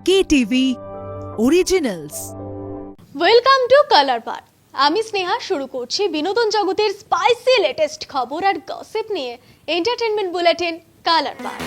KTV Originals। Welcome to colour bar. আমি স্নেহা শুরু করছি বিনোদন জগতের স্পাইসি লেটেস্ট খবর আর গসিপ নিয়ে এন্টারটেইনমেন্ট বুলেটিন কালার বার।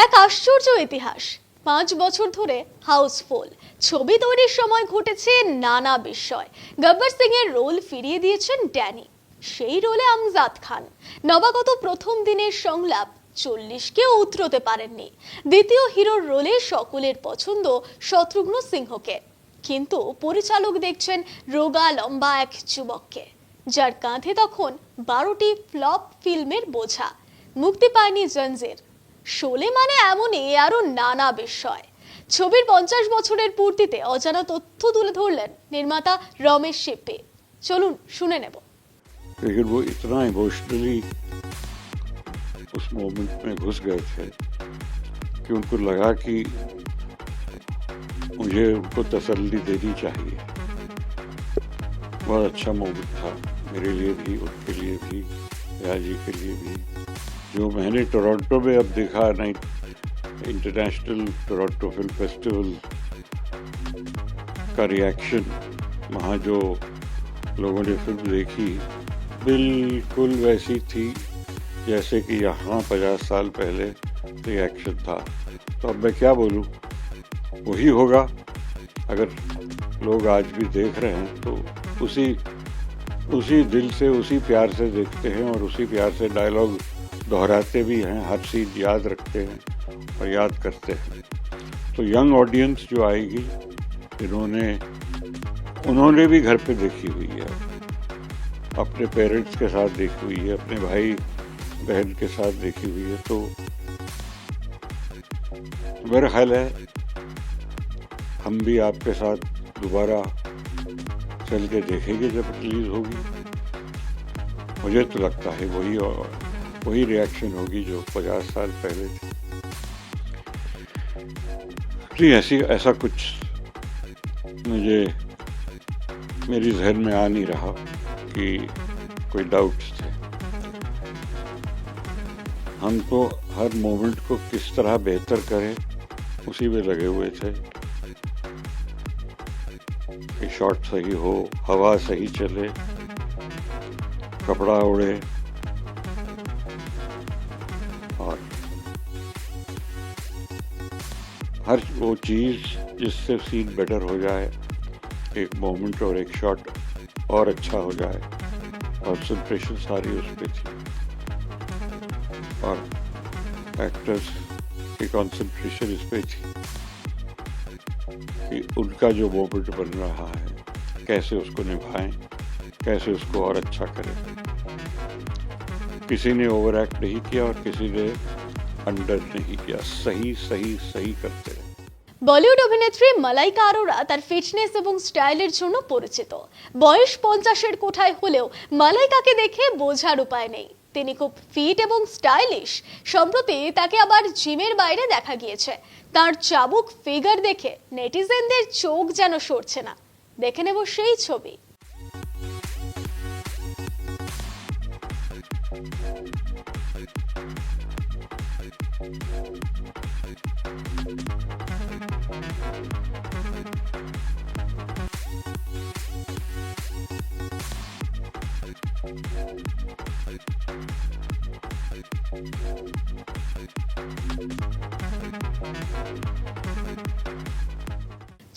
এক আশ্চর্য ইতিহাস। 5 বছর ধরে হাউসফুল ছবি তৈরির সময় ঘটেছে নানা বিস্ময়। গব্বর সিং এর রোল ফিরিয়ে দিয়েছেন ড্যানি, সেই রোলে আমজাদ খান। নবাগত প্রথম দিনের সংলাপ 40কেও উতরোতে পারেননি। দ্বিতীয় হিরোর রোলে সকলের পছন্দ শত্রুঘ্ন সিংহকে, কিন্তু পরিচালক দেখছেন রোগা লম্বা এক যুবককে, যার কাঁধে তখন 12টি ফ্লপ ফিল্মের বোঝা। মুক্তি পায়নি জঞ্জির। শোলে মানে এমনই আরো নানা বিষয়। ছবির 50 বছরের পূর্তিতে অজানা তথ্য তুলে ধরলেন নির্মাতা রমেশ শিপ্পি। চলুন শুনে নেব। लेकिन वो इतना इमोशनली उस मोमेंट में घुस गए थे कि उनको लगा कि मुझे उनको तसल्ली देनी चाहिए। बहुत अच्छा मोमेंट था मेरे लिए भी, उनके लिए भी, रिया जी के लिए भी। जो मैंने टोरंटो में अब देखा, इंटरनेशनल टोरंटो फिल्म फेस्टिवल का रिएक्शन, वहाँ जो लोगों ने फिल्म देखी बिल्कुल वैसी थी जैसे कि यहाँ 50 साल पहले रिएक्शन था। तो अब मैं क्या बोलूँ, वही होगा। अगर लोग आज भी देख रहे हैं तो उसी दिल से, उसी प्यार से देखते हैं और उसी प्यार से डायलॉग दोहराते भी हैं, हर सीन याद रखते हैं और याद करते हैं। तो यंग ऑडियंस जो आएगी, उन्होंने भी घर पे देखी हुई है, अपने पेरेंट्स के साथ देखी हुई है, अपने भाई बहन के साथ देखी हुई है। तो मेरा ख्याल है हम भी आपके साथ दोबारा चल के देखेंगे जब रिलीज होगी। मुझे तो लगता है वही रिएक्शन होगी जो 50 साल पहले थी। ऐसा कुछ मुझे मेरी जहन में आ नहीं रहा कि कोई डाउट्स थे। हम तो हर मोमेंट को किस तरह बेहतर करें उसी में लगे हुए थे कि शॉट सही हो, हवा सही चले, कपड़ा उड़े और हर वो चीज़ जिससे सीन बेटर हो जाए, एक मोमेंट और एक शॉट और अच्छा हो जाए। कॉन्सेंट्रेशन सारी उस पर थी और एक्टर्स की कॉन्सेंट्रेशन इस पे थी कि उनका जो मोमेंट बन रहा है कैसे उसको निभाएं, कैसे उसको और अच्छा करें। किसी ने ओवर एक्ट नहीं किया और किसी ने अंडर नहीं किया, सही सही सही करते रहे। বলিউড অভিনেত্রী মালাইকা আরোরা তার ফিটনেস এবং স্টাইলের জন্য পরিচিত। বয়স 50-এর কোঠায় হলেও মালাইকাকে দেখে বোঝার উপায় নেই তিনি খুব ফিট এবং স্টাইলিশ। সম্প্রতি তাকে আবার জিমের বাইরে দেখা গিয়েছে। তার চাবুক ফিগার দেখে নেটিজেনদের চোখ যেন সরছে না। দেখে নেব সেই ছবি।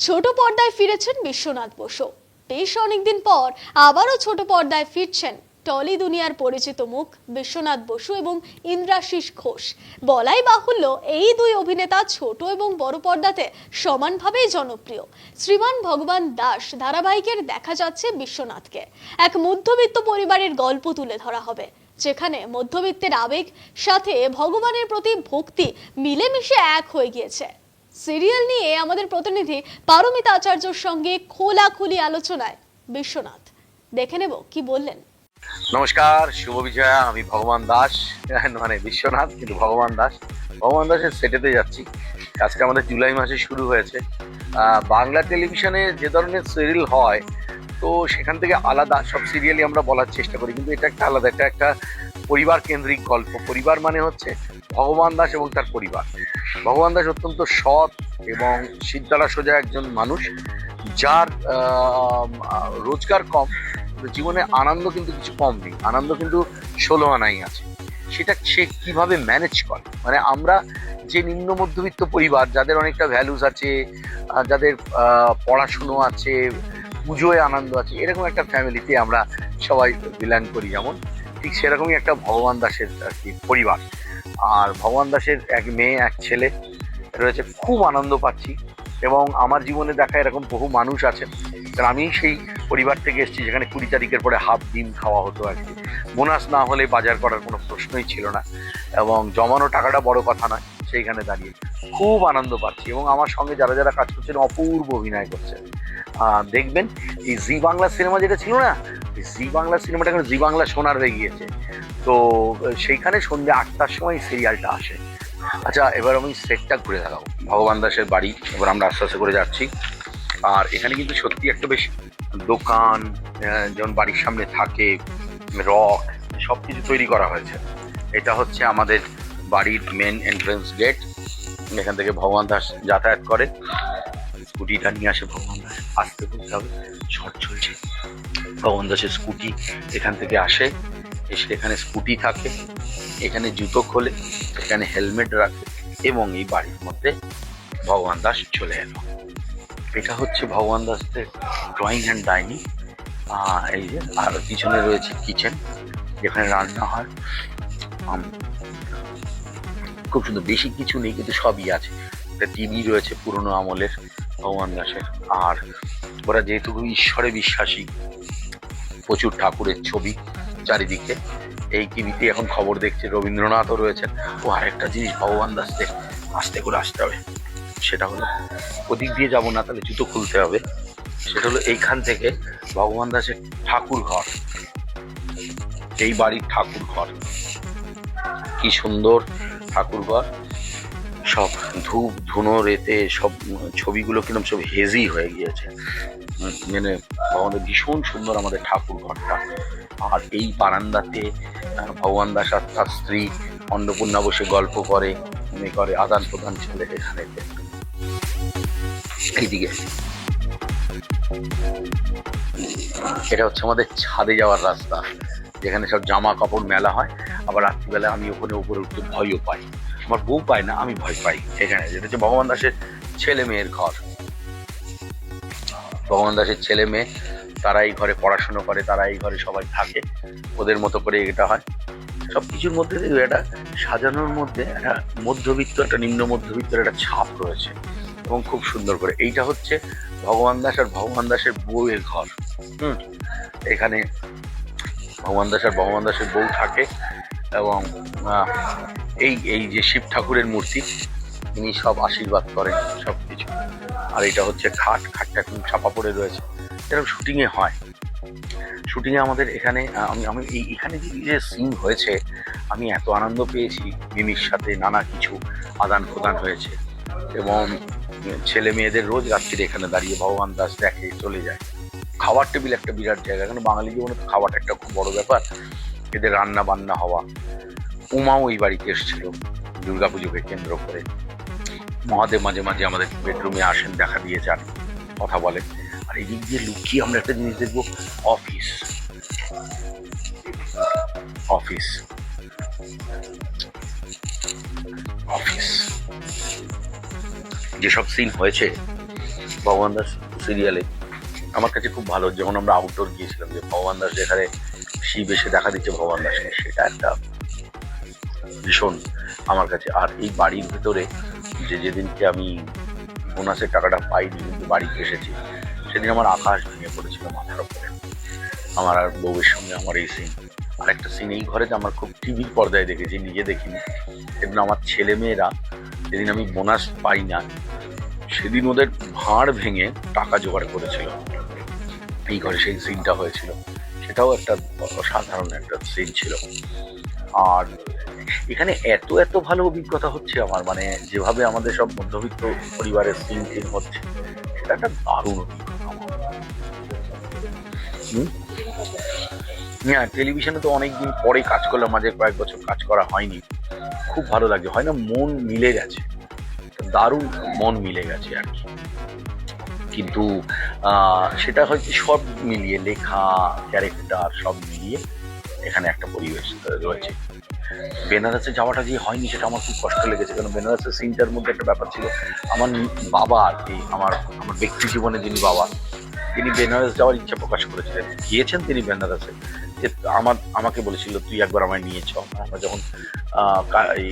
ছোট পর্দায় ফিরেছেন বিশ্বনাথ বসু। বেশ অনেকদিন পর আবারও ছোট পর্দায় ফিরছেন টলি দুনিয়ার পরিচিত মুখ বিশ্বনাথ বসু এবং ইন্দ্রাশিস ঘোষ। বলাই বাহুল্য এই দুই অভিনেতা ছোট এবং বড় পর্দাতে সমানভাবেই জনপ্রিয়। শ্রীমান ভগবান দাস ধারাবাহিকের দেখা যাচ্ছে বিশ্বনাথকে। এক মধ্যবিত্ত পরিবারের গল্প তুলে ধরা হবে, যেখানে মধ্যবিত্তের আবেগ সাথে ভগবানের প্রতি ভক্তি মিলেমিশে এক হয়ে গিয়েছে। সিরিয়াল নিয়ে আমাদের প্রতিনিধি পারমিতা আচার্যর সঙ্গে খোলাখুলি আলোচনায় বিশ্বনাথ। দেখে নেব কি বললেন। নমস্কার, শুভ বিজয়া। আমি ভগবান দাস, মানে বিশ্বনাথ, কিন্তু ভগবান দাসের সেটেতে যাচ্ছি। আজকে আমাদের জুলাই মাসে শুরু হয়েছে। বাংলা টেলিভিশনে যে ধরনের সিরিয়াল হয় তো সেখান থেকে আলাদা সব সিরিয়ালই আমরা বলার চেষ্টা করি, কিন্তু এটা একটা আলাদা, এটা একটা পরিবার কেন্দ্রিক গল্প। পরিবার মানে হচ্ছে ভগবান দাস এবং তার পরিবার। ভগবান দাস অত্যন্ত সৎ এবং সিদ্ধারা সোজা একজন মানুষ, যার রোজগার কম, জীবনে আনন্দ কিন্তু কিছু কম নেই, আনন্দ কিন্তু 16 আনাই আছে। সেটা সে কিভাবে ম্যানেজ করে, মানে আমরা যে নিম্ন মধ্যবিত্ত পরিবার, যাদের অনেকটা ভ্যালুস আছে, যাদের পড়াশুনো আছে, পুজোয় আনন্দ আছে, এরকম একটা ফ্যামিলিতে আমরা সবাই বিলং করি, যেমন ঠিক সেরকমই একটা ভগবান দাসের আর কি পরিবার। আর ভগবান দাসের এক মেয়ে এক ছেলে রয়েছে, খুব আনন্দ পাচ্ছি। এবং আমার জীবনে দেখা এরকম বহু মানুষ আছেন, কারণ আমি সেই পরিবার থেকে এসেছি যেখানে 20 তারিখের পরে হাফ ডিম খাওয়া হতো আর কি। বোনাস না হলে বাজার করার কোনো প্রশ্নই ছিল না, এবং জমানো টাকাটা বড় কথা নয়। সেইখানে দাঁড়িয়ে খুব আনন্দ পাচ্ছি, এবং আমার সঙ্গে যারা যারা কাজ করছেন অপূর্ব অভিনয় করছেন। দেখবেন এই জি বাংলা সিনেমা যেটা ছিল না, জি বাংলা সিনেমাটা এখন জি বাংলা সোনার হয়ে গিয়েছে। তো সেইখানে সন্ধ্যে 8টার সময় সিরিয়ালটা আসে। আচ্ছা, এবার আমি সেটটা ঘুরে দেখাবো। ভগবান দাসের বাড়ি, এবার আমরা আস্তে আস্তে করে যাচ্ছি। আর এখানে কিন্তু সত্যি একটা বেশ দোকান, যেমন বাড়ির সামনে থাকে, রক, সব কিছু তৈরি করা হয়েছে। এটা হচ্ছে আমাদের বাড়ির মেন এন্ট্রান্স গেট। এখান থেকে ভগবান দাস যাতায়াত করে। স্কুটিটা নিয়ে আসে ভগবান দাস, আসতে বলতে হবে, শর্ট চলছে। ভগবান দাসের স্কুটি এখান থেকে আসে, এসে এখানে স্কুটি থাকে, এখানে জুতো খোলে, এখানে হেলমেট রাখে, এবং এই বাড়ির মধ্যে ভগবান দাস চলে এলো। এটা হচ্ছে ভগবান দাসের ড্রয়িং অ্যান্ড ডাইনিং। এই যে, আর পিছনে রয়েছে কিচেন, যেখানে রান্না হয়। খুব সুন্দর, বেশি কিছু নেই কিন্তু সবই আছে। একটা টিভি রয়েছে পুরনো আমলের ভগবান দাসের। আর ওরা যেহেতু খুব ঈশ্বরে বিশ্বাসী, প্রচুর ঠাকুরের ছবি চারিদিকে। এই টিভিতে এখন খবর দেখছে, রবীন্দ্রনাথও রয়েছেন। ও আরেকটা জিনিস ভগবান দাসকে আস্তে করে আসতে হবে, সেটা হলো, ওদিক দিয়ে যাবো না, তাহলে জুতো খুলতে হবে। সেটা হলো এইখান থেকে ভগবান দাসের ঠাকুর ঘর, এই বাড়ির ঠাকুর ঘর। কি সুন্দর ঠাকুর ঘর, সব ধূপ ধুনো রেতে সব ছবিগুলো কিরকম সব হেজি হয়ে গিয়েছে। মানে আমাদের ভীষণ সুন্দর আমাদের ঠাকুর ঘরটা। আর এই বারান্দাতে ভগবান দাস আর তার স্ত্রী অন্নপূর্ণা বসে গল্প করে, আদান প্রদান চলে এখানে। এইদিকে এটা হচ্ছে আমাদের ছাদে যাওয়ার রাস্তা, যেখানে সব জামা কাপড় মেলা হয়। আবার রাত্রিবেলা আমি ওখানে উপরে উঠতে ভয়ও পাই, আমার বউ পায় না, আমি ভয় পাই। এখানে যেটা হচ্ছে ভগবান দাসের ছেলে মেয়ের ঘর। ভগবান দাসের ছেলে মেয়ে তারা এই ঘরে পড়াশুনো করে, তারা এই ঘরে সবাই থাকে, ওদের মতো করে এটা হয়। সব কিছুর মধ্যে একটা সাজানোর মধ্যে একটা মধ্যবিত্ত, একটা নিম্ন মধ্যবিত্তের একটা ছাপ রয়েছে, এবং খুব সুন্দর করে। এইটা হচ্ছে ভগবান দাস আর ভগবান দাসের বউয়ের ঘর। এখানে ভগবান দাস আর ভগবান দাসের বউ থাকে, এবং এই যে শিব ঠাকুরের মূর্তি, তিনি সব আশীর্বাদ করেন সব কিছু। আর এটা হচ্ছে খাটটা এখন চাপা পড়ে রয়েছে। এরকম শুটিংয়ে হয়। শুটিংয়ে আমাদের এখানে আমি এখানে যে সিন হয়েছে, আমি এত আনন্দ পেয়েছি। মিমির সাথে নানা কিছু আদান প্রদান হয়েছে, এবং ছেলে মেয়েদের রোজ রাত্রিরে এখানে দাঁড়িয়ে ভগবান দাস দেখে চলে যায়। খাবার টেবিল একটা বিরাট জায়গা, কারণ বাঙালি জীবনে তো খাওয়াটা একটা খুব বড় ব্যাপার। এদের রান্না বান্না হওয়া। উমাও এই বাড়িতে এসেছিল দুর্গাপুজোকে কেন্দ্র করে। মহাদেব মাঝে মাঝে আমাদের বেডরুমে আসেন, দেখা দিয়ে যান, কথা বলেন। আর এই দিক দিয়ে লুকিয়ে আমরা একটা জিনিস দেখবো, অফিস। অফিস অফিস যেসব সিন হয়েছে ভগবান দাস সিরিয়ালে, আমার কাছে খুব ভালো। যেমন আমরা আউটডোর গিয়েছিলাম, যে ভগবান দাস যেখানে শিব এসে দেখা দিচ্ছে ভগবান দাসকে, সেটা একটা ভীষণ আমার কাছে। আর এই বাড়ির ভেতরে যেদিনকে আমি বোনাসের টাকাটা পাইনি কিন্তু বাড়িতে এসেছি, সেদিন আমার আকাশ ভেঙে পড়েছিল মাথার উপরে। আমার আর বউয়ের সঙ্গে আমার এই সিন। আর একটা সিন এই ঘরেতে আমার খুব টিভির পর্দায় দেখেছি, নিজে দেখিনি। সেদিন আমার ছেলে মেয়েরা, যেদিন আমি বোনাস পাই না, সেদিন ওদের ভাঁড় ভেঙে টাকা জোগাড় করেছিল। এই ঘরে সেই সিনটা হয়েছিল, সেটাও একটা অসাধারণ একটা সিন ছিল। আর এখানে এত ভালো অভিজ্ঞতা হচ্ছে আমার, মানে যেভাবে আমাদের সব মধ্যবিত্ত পরিবারের সিন হচ্ছে, সেটা একটা দারুণ অভিজ্ঞতা। হ্যাঁ, টেলিভিশনে তো অনেকদিন পরে কাজ করলাম, মাঝে কয়েক বছর কাজ করা হয়নি। খুব ভালো লাগছে, হয় না মন মিলে গেছে, দারুণ মন মিলে গেছে আর কি। কিন্তু সেটা হয়তো সব মিলিয়ে, লেখা, ক্যারেক্টার সব মিলিয়ে এখানে একটা পরিবেশ রয়েছে। বেনারসে যাওয়াটা যে হয়নি সেটা আমার খুব কষ্ট লেগেছে, কারণ বেনারসের সিনটার মধ্যে একটা ব্যাপার ছিল। আমার বাবা আর কি, আমার ব্যক্তি জীবনে যিনি বাবা, তিনি বেনারস যাওয়ার ইচ্ছা প্রকাশ করেছিলেন, গিয়েছেন তিনি বেনারসে। যে আমাকে বলেছিল তুই একবার আমায় নিয়ে চ। আমরা যখন এই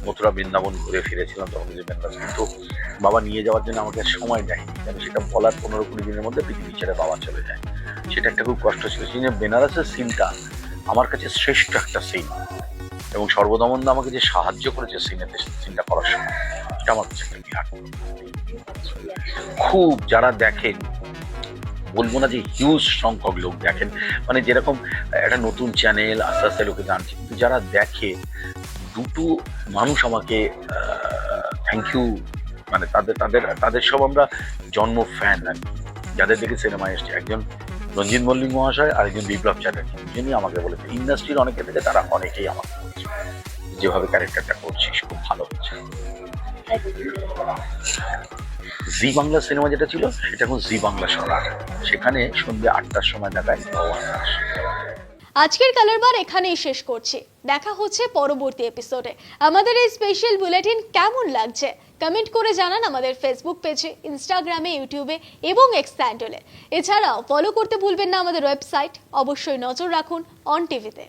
মথুরা বৃন্দাবন ঘুরে ফিরেছিলাম তখন যে বেনারস, কিন্তু বাবা নিয়ে যাওয়ার জন্য আমাকে সময় দেয়নি, কারণ সেটা বলার 15-20 দিনের মধ্যে পৃথিবী ছেড়ে বাবা চলে যায়। সেটা একটা খুব কষ্ট ছিল। সেই জন্য বেনারসের সিনটা আমার কাছে শ্রেষ্ঠ একটা সিন, এবং সর্বদমনদা আমাকে যে সাহায্য করেছে সিনটা করার সময়, এটা আমার কাছে একটা বিরাট। খুব যারা দেখেন, বলবো না যে হিউজ সংখ্যক লোক দেখেন, মানে যেরকম একটা নতুন চ্যানেল আস্তে আস্তে লোকে জানছে, কিন্তু যারা দেখে, দুটো মানুষ আমাকে থ্যাংক ইউ, মানে তাদের সব আমরা জন্ম ফ্যান আর কি, যাদের দেখে সিনেমায় এসছে। একজন রঞ্জিত মল্লিক মহাশয় আর একজন বিপ্লব চ্যাটার্জি, দুজনই আমাকে বলেছে। ইন্ডাস্ট্রির অনেকে থেকে তারা অনেকেই আমাকে বলেছে যেভাবে ক্যারেক্টারটা করছিস খুব ভালো হচ্ছে। জি বাংলা সিনেমা যেটা ছিল সেটা এখন জি বাংলা সরার, সেখানে সন্ধ্যে 8টার সময় দেখায় ভগবান দাস। আজকের কালার বার এখানেই শেষ করছি, দেখা হচ্ছে পরবর্তী এপিসোডে। আমাদের এই স্পেশাল বুলেটিন কেমন লাগছে কমেন্ট করে জানান আমাদের ফেসবুক পেজে, ইনস্টাগ্রামে, ইউটিউবে এবং এক্স হ্যান্ডেলে। এছাড়াও ফলো করতে ভুলবেন না আমাদের ওয়েবসাইট। অবশ্যই নজর রাখুন অন টিভিতে।